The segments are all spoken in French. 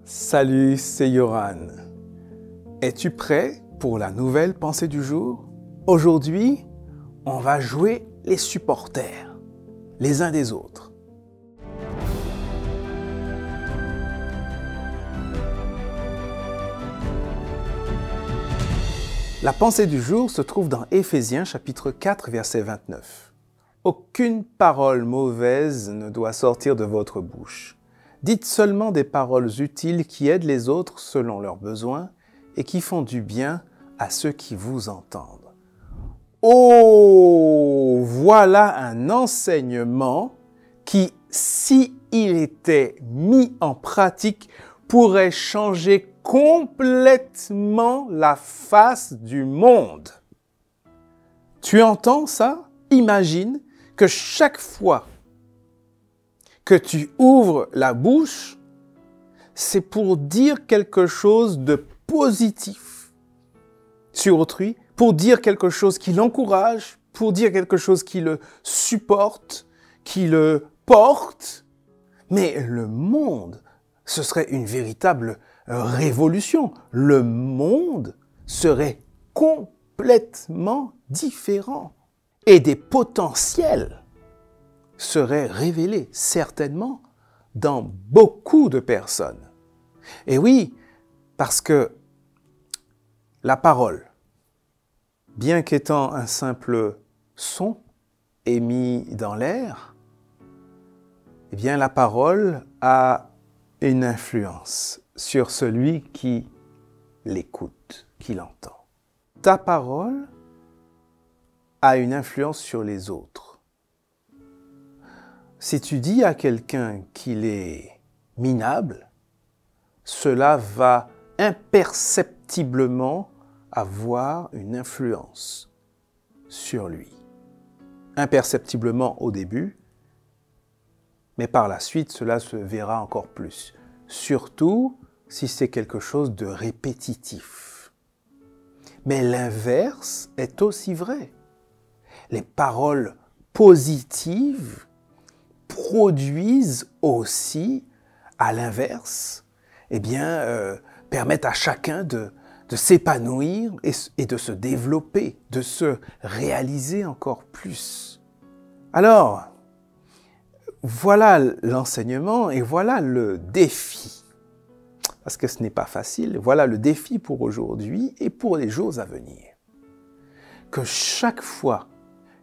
Salut, c'est Yoran. Es-tu prêt pour la nouvelle pensée du jour? Aujourd'hui, on va jouer les supporters, les uns des autres. La pensée du jour se trouve dans Éphésiens chapitre 4, verset 29. Aucune parole mauvaise ne doit sortir de votre bouche. Dites seulement des paroles utiles qui aident les autres selon leurs besoins et qui font du bien à ceux qui vous entendent. Oh, voilà un enseignement qui, s'il était mis en pratique, pourrait changer complètement la face du monde. Tu entends ça? Imagine que chaque fois que tu ouvres la bouche, c'est pour dire quelque chose de positif sur autrui, pour dire quelque chose qui l'encourage, pour dire quelque chose qui le supporte, qui le porte. Mais le monde, ce serait une véritable révolution. Le monde serait complètement différent et des potentiels seraient révélés certainement dans beaucoup de personnes. Et oui, parce que la parole, bien qu'étant un simple son émis dans l'air, eh bien la parole a une influence sur celui qui l'écoute, qui l'entend. Ta parole a une influence sur les autres. Si tu dis à quelqu'un qu'il est minable, cela va imperceptiblement avoir une influence sur lui. Imperceptiblement au début, mais par la suite, cela se verra encore plus. Surtout si c'est quelque chose de répétitif. Mais l'inverse est aussi vrai. Les paroles positives produisent aussi, à l'inverse, permettent à chacun de s'épanouir et de se développer, de se réaliser encore plus. Alors, voilà l'enseignement et voilà le défi. Parce que ce n'est pas facile. Voilà le défi pour aujourd'hui et pour les jours à venir. Que chaque fois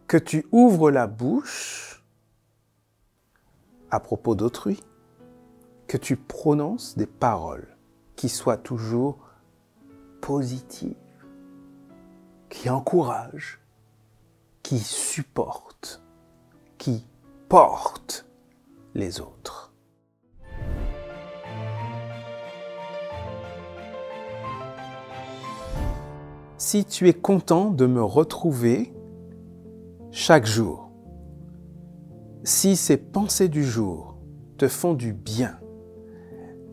que tu ouvres la bouche à propos d'autrui, que tu prononces des paroles qui soient toujours positives, qui encouragent, qui supportent, qui portent les autres. Si tu es content de me retrouver chaque jour, si ces pensées du jour te font du bien,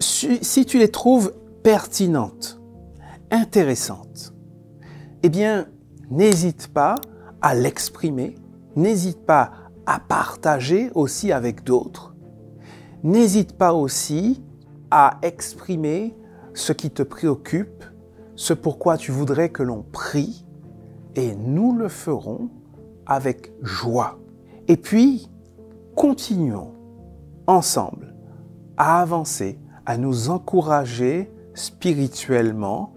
si tu les trouves pertinentes, intéressantes, eh bien, n'hésite pas à l'exprimer, n'hésite pas à partager aussi avec d'autres, n'hésite pas aussi à exprimer ce qui te préoccupe, ce pourquoi tu voudrais que l'on prie, et nous le ferons avec joie. Et puis, continuons ensemble à avancer, à nous encourager spirituellement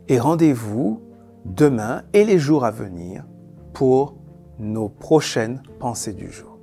et rendez-vous demain et les jours à venir pour nos prochaines pensées du jour.